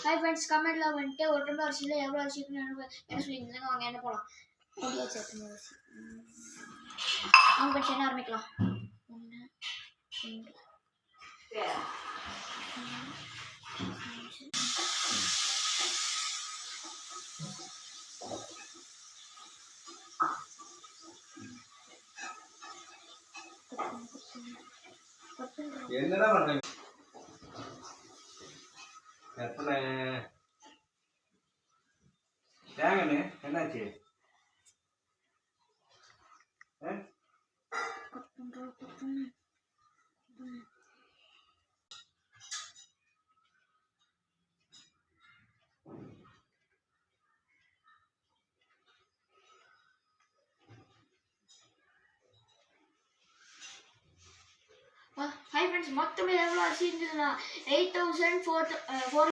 Hi friends, கமெண்ட்ல வந்துட்டு ஒரு டம்ளர் அரிசியில் எவ்வளோ அரிசி என்ன சொல்லியிருந்தாங்க. வாங்க என்ன போகலாம். கொடியாச்சு எத்தனை அரிசி அவங்க ஃப்ரெண்ட்ஸ் என்ன ஆரம்பிக்கலாம். 1 2 என்னடா பண்றீங்க? எத்தனை தேங்கண்ணே என்னாச்சு? ஹாய் ஃப்ரெண்ட்ஸ், மொத்தமே எவ்வளோ அரிசி இருந்ததுன்னா 8400